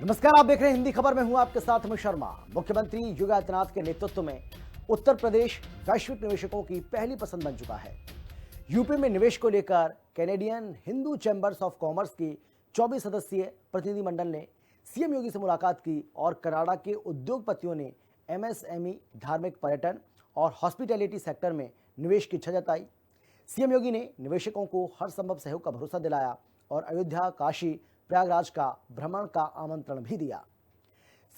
नमस्कार, आप देख रहे हैं हिंदी खबर में हूं आपके साथ अमित शर्मा। मुख्यमंत्री योगी आदित्यनाथ के नेतृत्व में उत्तर प्रदेश वैश्विक निवेशकों की पहली पसंद बन चुका है। यूपी में निवेश को लेकर Canadian Hindu chambers of commerce की 24 सदस्यीय प्रतिनिधिमंडल ने सीएम योगी से मुलाकात की और कनाडा के उद्योगपतियों ने एमएसएमई, धार्मिक, पर्यटन और हॉस्पिटैलिटी सेक्टर में निवेश की इच्छा जताई। सीएम योगी ने निवेशकों को हर संभव सहयोग का भरोसा दिलाया और अयोध्या, काशी, प्रयागराज का भ्रमण का आमंत्रण भी दिया।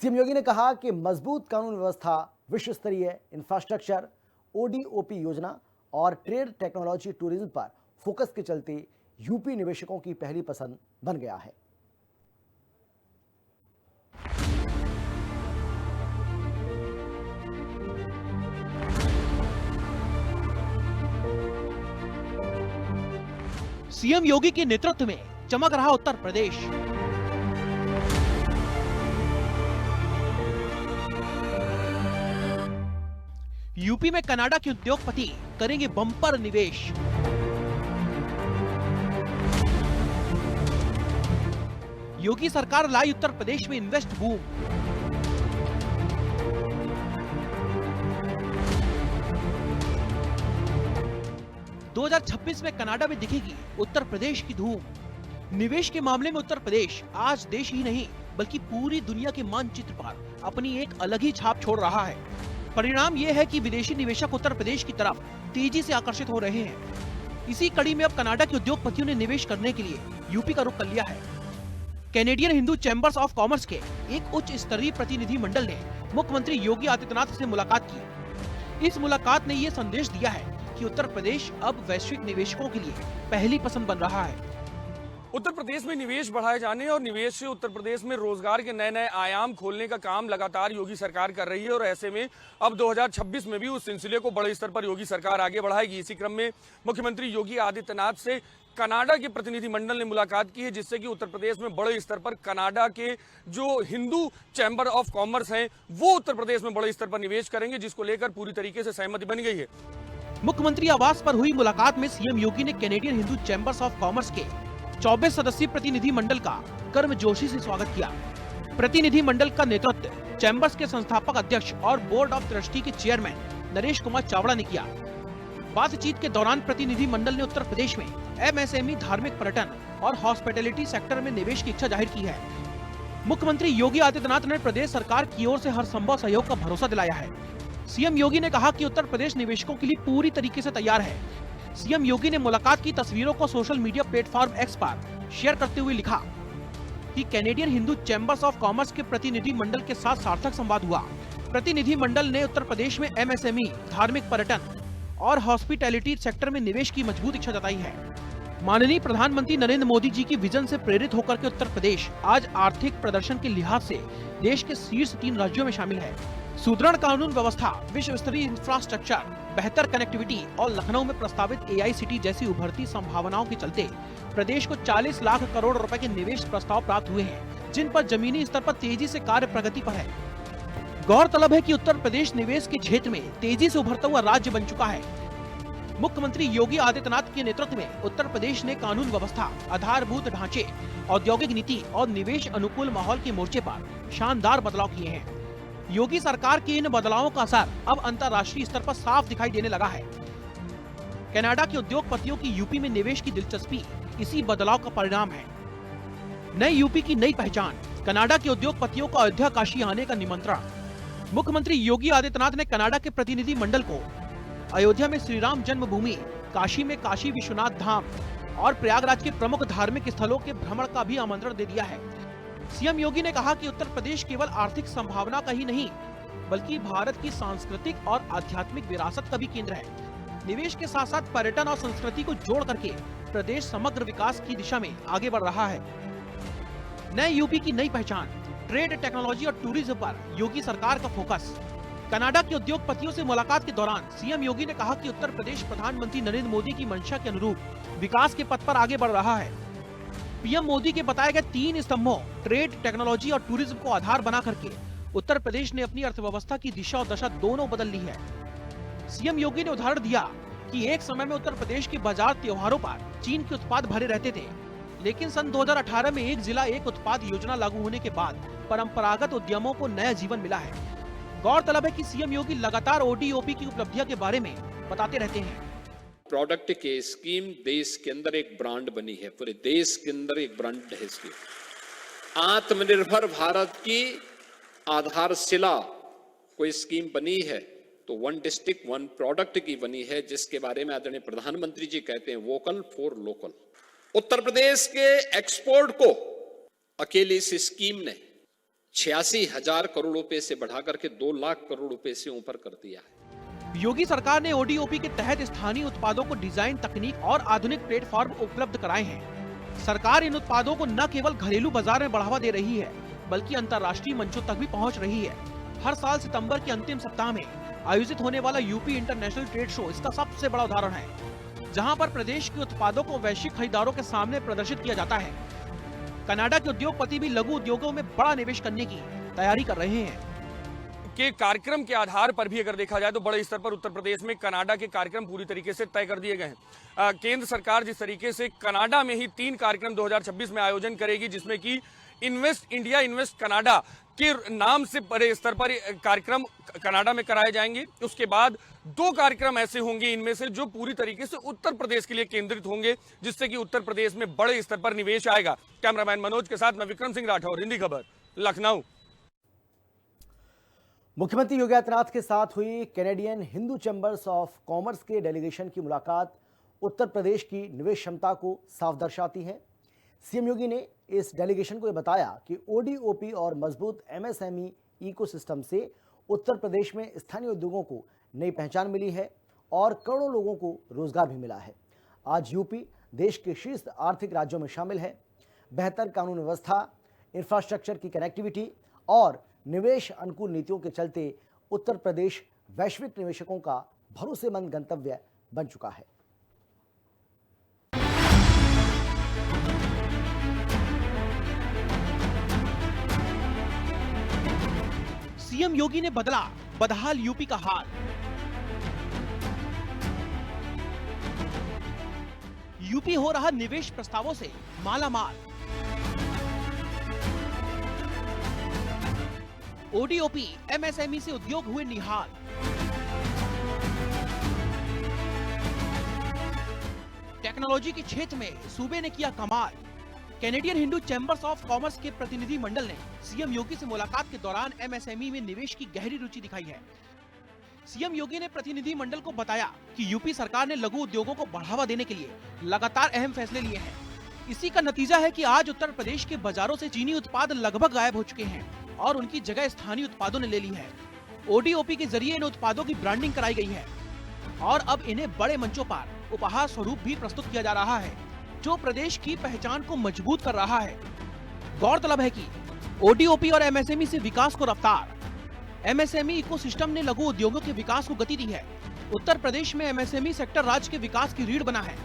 सीएम योगी ने कहा कि मजबूत कानून व्यवस्था, विश्व स्तरीय इंफ्रास्ट्रक्चर, ओडीओपी योजना और ट्रेड, टेक्नोलॉजी, टूरिज्म पर फोकस के चलते यूपी निवेशकों की पहली पसंद बन गया है। सीएम योगी के नेतृत्व में चमक रहा उत्तर प्रदेश। यूपी में कनाडा के उद्योगपति करेंगे बम्पर निवेश। योगी सरकार लाई उत्तर प्रदेश में इन्वेस्ट बूम। दो 2026 में कनाडा में दिखेगी उत्तर प्रदेश की धूम। निवेश के मामले में उत्तर प्रदेश आज देश ही नहीं बल्कि पूरी दुनिया के मानचित्र पर अपनी एक अलग ही छाप छोड़ रहा है। परिणाम ये है कि विदेशी निवेशक उत्तर प्रदेश की तरफ तेजी से आकर्षित हो रहे हैं। इसी कड़ी में अब कनाडा के उद्योगपतियों ने निवेश करने के लिए यूपी का रुख कर लिया है। Canadian Hindu chambers of commerce के एक उच्च स्तरीय प्रतिनिधि मंडल ने मुख्यमंत्री योगी आदित्यनाथ से मुलाकात की। इस मुलाकात ने ये संदेश दिया है कि उत्तर प्रदेश अब वैश्विक निवेशकों के लिए पहली पसंद बन रहा है। उत्तर प्रदेश में निवेश बढ़ाए जाने और निवेश से उत्तर प्रदेश में रोजगार के नए नए आयाम खोलने का काम लगातार योगी सरकार कर रही है और ऐसे में अब 2026 में भी उस सिलसिले को बड़े स्तर पर योगी सरकार आगे बढ़ाएगी। इसी क्रम में मुख्यमंत्री योगी आदित्यनाथ से कनाडा के प्रतिनिधिमंडल ने मुलाकात की है, जिससे कि उत्तर प्रदेश में बड़े स्तर पर कनाडा के जो हिंदू चैंबर ऑफ कॉमर्स हैं वो उत्तर प्रदेश में बड़े स्तर पर निवेश करेंगे, जिसको लेकर पूरी तरीके से सहमति बन गई है। मुख्यमंत्री आवास पर हुई मुलाकात में सीएम योगी ने Canadian Hindu chambers of commerce के 24 सदस्यीय प्रतिनिधि मंडल का गर्मजोशी से स्वागत किया। प्रतिनिधि मंडल का नेतृत्व चैंबर्स के संस्थापक अध्यक्ष और बोर्ड ऑफ ट्रस्टी के चेयरमैन नरेश कुमार चावड़ा ने किया। बातचीत के दौरान प्रतिनिधि मंडल ने उत्तर प्रदेश में एमएसएमई, धार्मिक, पर्यटन और हॉस्पिटैलिटी सेक्टर में निवेश की इच्छा जाहिर की है। मुख्यमंत्री योगी आदित्यनाथ ने प्रदेश सरकार की ओर से हर संभव सहयोग का भरोसा दिलाया है। सीएम योगी ने कहा कि उत्तर प्रदेश निवेशकों के लिए पूरी तरीके से तैयार है। सीएम योगी ने मुलाकात की तस्वीरों को सोशल मीडिया प्लेटफॉर्म एक्स पर शेयर करते हुए लिखा कि Canadian Hindu chambers of commerce के प्रतिनिधि मंडल के साथ सार्थक संवाद हुआ। प्रतिनिधि मंडल ने उत्तर प्रदेश में एमएसएमई, धार्मिक, पर्यटन और हॉस्पिटैलिटी सेक्टर में निवेश की मजबूत इच्छा जताई है। माननीय प्रधानमंत्री नरेंद्र मोदी जी की विजन से प्रेरित होकर के उत्तर प्रदेश आज आर्थिक प्रदर्शन के लिहाज से देश के शीर्ष 3 राज्यों में शामिल है। सुदृढ़ कानून व्यवस्था, विश्व स्तरीय इंफ्रास्ट्रक्चर, बेहतर कनेक्टिविटी और लखनऊ में प्रस्तावित एआई सिटी जैसी उभरती संभावनाओं के चलते प्रदेश को 40 लाख करोड़ रुपए के निवेश प्रस्ताव प्राप्त हुए हैं, जिन पर जमीनी स्तर पर तेजी से कार्य प्रगति पर है। गौरतलब है कि उत्तर प्रदेश निवेश के क्षेत्र में तेजी से उभरता हुआ राज्य बन चुका है। मुख्यमंत्री योगी आदित्यनाथ के नेतृत्व में उत्तर प्रदेश ने कानून व्यवस्था, आधारभूत ढांचे, औद्योगिक नीति और निवेश अनुकूल माहौल के मोर्चे पर शानदार बदलाव किए हैं। योगी सरकार के इन बदलावों का असर अब अंतर्राष्ट्रीय स्तर पर साफ दिखाई देने लगा है। कनाडा के उद्योगपतियों की यूपी में निवेश की दिलचस्पी इसी बदलाव का परिणाम है। नई यूपी की नई पहचान, कनाडा के उद्योगपतियों को अयोध्या, काशी आने का निमंत्रण। मुख्यमंत्री योगी आदित्यनाथ ने कनाडा के प्रतिनिधि मंडल को अयोध्या में श्री राम जन्मभूमि, काशी में काशी विश्वनाथ धाम और प्रयागराज के प्रमुख धार्मिक स्थलों के भ्रमण का भी आमंत्रण दे दिया है। सीएम योगी ने कहा कि उत्तर प्रदेश केवल आर्थिक संभावना का ही नहीं बल्कि भारत की सांस्कृतिक और आध्यात्मिक विरासत का भी केंद्र है। निवेश के साथ साथ पर्यटन और संस्कृति को जोड़ करके प्रदेश समग्र विकास की दिशा में आगे बढ़ रहा है। नए यूपी की नई पहचान, ट्रेड, टेक्नोलॉजी और टूरिज्म पर योगी सरकार का फोकस। कनाडा के उद्योगपतियों से मुलाकात के दौरान सीएम योगी ने कहा कि उत्तर प्रदेश प्रधानमंत्री नरेंद्र मोदी की मंशा के अनुरूप विकास के पथ पर आगे बढ़ रहा है। पीएम मोदी के बताए गए 3 स्तंभों ट्रेड, टेक्नोलॉजी और टूरिज्म को आधार बना करके उत्तर प्रदेश ने अपनी अर्थव्यवस्था की दिशा और दशा दोनों बदल ली है। सीएम योगी ने उदाहरण दिया कि एक समय में उत्तर प्रदेश के बाजार त्योहारों पर चीन के उत्पाद भरे रहते थे, लेकिन सन 2018 में एक जिला एक उत्पाद योजना लागू होने के बाद परंपरागत उद्यमों को नया जीवन मिला है। गौरतलब है कि सीएम योगी लगातार ओडीओपी की उपलब्धियों के बारे में बताते रहते हैं। प्रोडक्ट के स्कीम देश के अंदर एक ब्रांड बनी है, पूरे देश के अंदर एक ब्रांड है स्कीम। आत्मनिर्भर भारत की आधारशिला कोई स्कीम बनी है तो वन डिस्ट्रिक्ट वन प्रोडक्ट की बनी है, जिसके बारे में आदरणीय प्रधानमंत्री जी कहते हैं vocal for local. Uttar Pradesh के एक्सपोर्ट को अकेली इस स्कीम ने 86,000 करोड़ रुपए से बढ़ाकर के 2 लाख करोड़ रुपए से ऊपर कर दिया है। योगी सरकार ने ओडीओपी के तहत स्थानीय उत्पादों को डिजाइन, तकनीक और आधुनिक प्लेटफॉर्म उपलब्ध कराए हैं। सरकार इन उत्पादों को न केवल घरेलू बाजार में बढ़ावा दे रही है, बल्कि अंतर्राष्ट्रीय मंचों तक भी पहुंच रही है। हर साल सितंबर के अंतिम सप्ताह में आयोजित होने वाला यूपी इंटरनेशनल ट्रेड शो इसका सबसे बड़ा उदाहरण है, जहां पर प्रदेश के उत्पादों को वैश्विक खरीदारों के सामने प्रदर्शित किया जाता है। कनाडा के उद्योगपति भी लघु उद्योगों में बड़ा निवेश करने की तैयारी कर रहे हैं। के कार्यक्रम के आधार पर भी अगर देखा जाए तो बड़े स्तर पर उत्तर प्रदेश में कनाडा के कार्यक्रम पूरी तरीके से तय कर दिए गए हैं। केंद्र सरकार जिस तरीके से कनाडा में ही 3 कार्यक्रम 2026 में आयोजन करेगी, जिसमें कि इन्वेस्ट इंडिया, इन्वेस्ट कनाडा के नाम से बड़े स्तर पर कार्यक्रम कनाडा में कराए जाएंगे। उसके बाद 2 कार्यक्रम ऐसे होंगे इनमें से जो पूरी तरीके से उत्तर प्रदेश के लिए केंद्रित होंगे, जिससे कि उत्तर प्रदेश में बड़े स्तर पर निवेश आएगा। कैमरामैन मनोज के साथ मैं विक्रम सिंह राठौर, हिंदी खबर, लखनऊ। मुख्यमंत्री योगी आदित्यनाथ के साथ हुई Canadian Hindu chambers of commerce के डेलीगेशन की मुलाकात उत्तर प्रदेश की निवेश क्षमता को साफ दर्शाती है। सीएम योगी ने इस डेलीगेशन को बताया कि ओडीओपी और मजबूत एमएसएमई इकोसिस्टम से उत्तर प्रदेश में स्थानीय उद्योगों को नई पहचान मिली है और करोड़ों लोगों को रोजगार भी मिला है। आज यूपी देश के शीर्ष आर्थिक राज्यों में शामिल है। बेहतर कानून व्यवस्था, इंफ्रास्ट्रक्चर की कनेक्टिविटी और निवेश अनुकूल नीतियों के चलते उत्तर प्रदेश वैश्विक निवेशकों का भरोसेमंद गंतव्य बन चुका है। सीएम योगी ने बदला बदहाल यूपी का हाल। यूपी हो रहा निवेश प्रस्तावों से मालामाल। ओडीओपी, एमएसएमई से उद्योग हुए निहाल। टेक्नोलॉजी के क्षेत्र में सूबे ने किया कमाल। Canadian Hindu chambers of commerce के प्रतिनिधि मंडल ने सीएम योगी से मुलाकात के दौरान एमएसएमई में निवेश की गहरी रुचि दिखाई है। सीएम योगी ने प्रतिनिधि मंडल को बताया कि यूपी सरकार ने लघु उद्योगों को बढ़ावा देने के लिए लगातार अहम फैसले लिए हैं। इसी का नतीजा है कि आज उत्तर प्रदेश के बाजारों से चीनी उत्पाद लगभग गायब हो चुके हैं और उनकी जगह स्थानीय उत्पादों ने ले ली है। ओडीओपी के जरिए इन उत्पादों की ब्रांडिंग कराई गई है और अब इन्हें बड़े मंचों पर उपहार स्वरूप भी प्रस्तुत किया जा रहा है, जो प्रदेश की पहचान को मजबूत कर रहा है। गौरतलब है कि ओडीओपी और एमएसएमई से विकास को रफ्तार। एमएसएमई इकोसिस्टम ने लघु उद्योगों के विकास को गति दी है। उत्तर प्रदेश में एमएसएमई सेक्टर राज्य के विकास की रीढ़ बना है।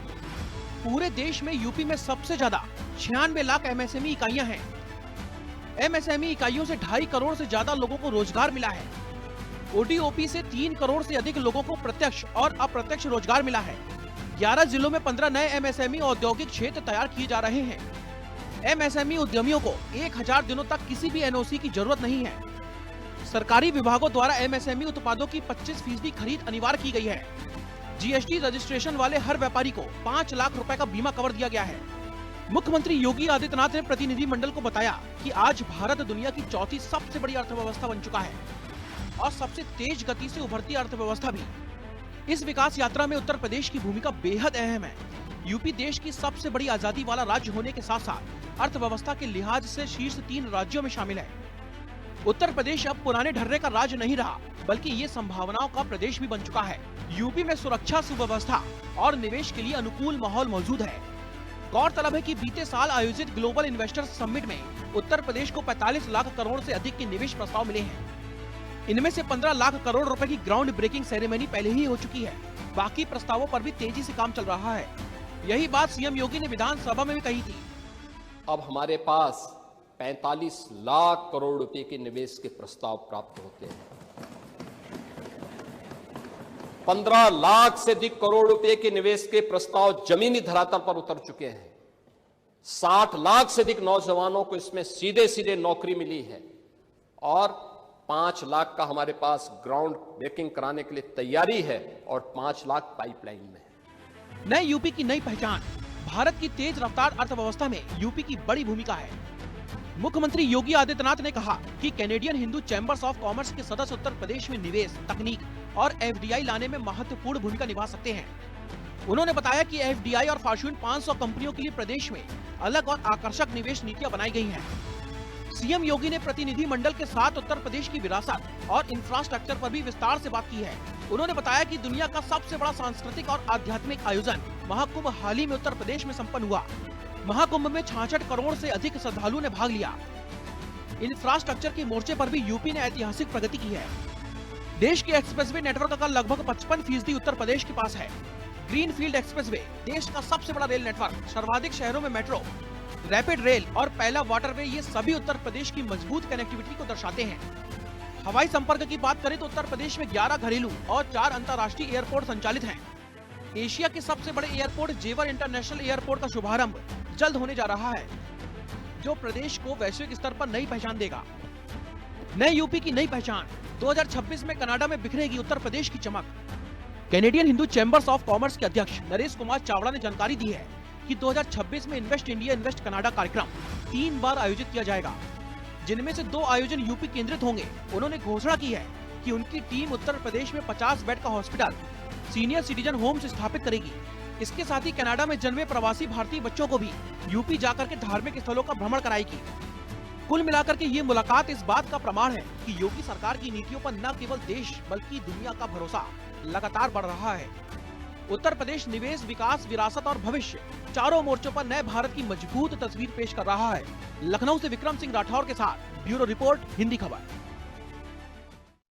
पूरे देश में यूपी में सबसे ज्यादा 96 लाख एमएसएमई इकाइयां हैं। एमएसएमई इकाइयों से 2.5 करोड़ से ज्यादा लोगों को रोजगार मिला है। ओडीओपी से 3 करोड़ से अधिक लोगों को प्रत्यक्ष और अप्रत्यक्ष रोजगार मिला है। 11 जिलों में 15 नए एमएसएमई औद्योगिक क्षेत्र तैयार किए जा रहे हैं। एमएसएमई उद्यमियों को 1000 दिनों तक किसी भी एनओसी की जरूरत नहीं है। सरकारी विभागों द्वारा एमएसएमई उत्पादों की 25% खरीद अनिवार्य की गई है। जीएसटी रजिस्ट्रेशन वाले हर व्यापारी को 5 लाख रुपए का बीमा कवर दिया गया है। मुख्यमंत्री योगी आदित्यनाथ ने प्रतिनिधि मंडल को बताया कि आज भारत दुनिया की चौथी सबसे बड़ी अर्थव्यवस्था बन चुका है और सबसे तेज गति से उभरती अर्थव्यवस्था भी। इस विकास यात्रा में उत्तर प्रदेश की भूमिका बेहद अहम है। यूपी देश की सबसे बड़ी आजादी वाला राज्य होने के साथ साथ अर्थव्यवस्था के लिहाज से शीर्ष 3 राज्यों में शामिल है। उत्तर प्रदेश अब पुराने ढर्रे का राज्य नहीं रहा, बल्कि ये संभावनाओं का प्रदेश भी बन चुका है। यूपी में सुरक्षा, सुव्यवस्था और निवेश के लिए अनुकूल माहौल मौजूद है। गौरतलब है कि बीते साल आयोजित ग्लोबल इन्वेस्टर्स समिट में उत्तर प्रदेश को 45 लाख करोड़ से अधिक के निवेश प्रस्ताव मिले हैं। इनमें से 15 लाख करोड़ रुपए की ग्राउंड ब्रेकिंग सेरेमनी पहले ही हो चुकी है। बाकी प्रस्तावों पर भी तेजी से काम चल रहा है। यही बात सीएम योगी ने विधानसभा में भी कही थी। अब हमारे पास 45 लाख करोड़ रुपए के निवेश के प्रस्ताव प्राप्त होते हैं। 15 लाख से अधिक करोड़ रुपए के निवेश के प्रस्ताव जमीनी धरातल पर उतर चुके हैं। 60 लाख से अधिक नौजवानों को इसमें सीधे सीधे नौकरी मिली है और 5 लाख का हमारे पास ग्राउंड ब्रेकिंग कराने के लिए तैयारी है और 5 लाख पाइपलाइन में है। नए यूपी की नई पहचान। भारत की तेज रफ्तार अर्थव्यवस्था में यूपी की बड़ी भूमिका है। मुख्यमंत्री योगी आदित्यनाथ ने कहा कि Canadian Hindu chambers of commerce के सदस्य उत्तर प्रदेश में निवेश, तकनीक और एफडीआई लाने में महत्वपूर्ण भूमिका निभा सकते हैं। उन्होंने बताया कि एफडीआई और फॉर्च्यून 500 कंपनियों के लिए प्रदेश में अलग और आकर्षक निवेश नीतियां बनाई गई हैं। सीएम योगी ने प्रतिनिधि मंडल के साथ उत्तर प्रदेश की विरासत और इंफ्रास्ट्रक्चर पर भी विस्तार से बात की है। उन्होंने बताया कि दुनिया का सबसे बड़ा सांस्कृतिक और आध्यात्मिक आयोजन महाकुंभ हाल ही में उत्तर प्रदेश में संपन्न हुआ। महाकुंभ में 66 करोड़ से अधिक श्रद्धालुओं ने भाग लिया। इंफ्रास्ट्रक्चर के मोर्चे पर भी यूपी ने ऐतिहासिक प्रगति की है। देश के एक्सप्रेसवे नेटवर्क का लगभग 55% उत्तर प्रदेश के पास है। ग्रीनफील्ड एक्सप्रेसवे देश का सबसे बड़ा रेल नेटवर्क, सर्वाधिक शहरों में मेट्रो, रैपिड रेल और पहला वाटरवे, ये सभी उत्तर प्रदेश की मजबूत कनेक्टिविटी को दर्शाते हैं। हवाई संपर्क की बात करें तो उत्तर प्रदेश में 11 घरेलू और 4 अंतर्राष्ट्रीय एयरपोर्ट संचालित हैं। एशिया के सबसे बड़े एयरपोर्ट जेवर इंटरनेशनल एयरपोर्ट का शुभारंभ जल्द होने जा रहा है, जो प्रदेश को वैश्विक स्तर पर नई पहचान देगा। नए यूपी की नई पहचान। 2026 में कनाडा में बिखरेगी उत्तर प्रदेश की चमक। Canadian Hindu chambers of commerce के अध्यक्ष नरेश कुमार चावड़ा ने जानकारी दी है कि 2026 में इन्वेस्ट इंडिया इन्वेस्ट कनाडा कार्यक्रम 3 बार आयोजित किया जाएगा, जिनमें से 2 आयोजन यूपी केंद्रित होंगे। उन्होंने घोषणा की है कि उनकी टीम उत्तर प्रदेश में 50 बेड का हॉस्पिटल, सीनियर सिटीजन होम्स स्थापित करेगी। इसके साथ ही कनाडा में जन्मे प्रवासी भारतीय बच्चों को भी यूपी जाकर के धार्मिक स्थलों का भ्रमण कराएगी। कुल मिलाकर के ये मुलाकात इस बात का प्रमाण है कि योगी सरकार की नीतियों पर न केवल देश बल्कि दुनिया का भरोसा लगातार बढ़ रहा है। उत्तर प्रदेश निवेश, विकास, विरासत और भविष्य चारों मोर्चों पर नए भारत की मजबूत तस्वीर पेश कर रहा है। लखनऊ से विक्रम सिंह राठौर के साथ ब्यूरो रिपोर्ट, हिंदी खबर।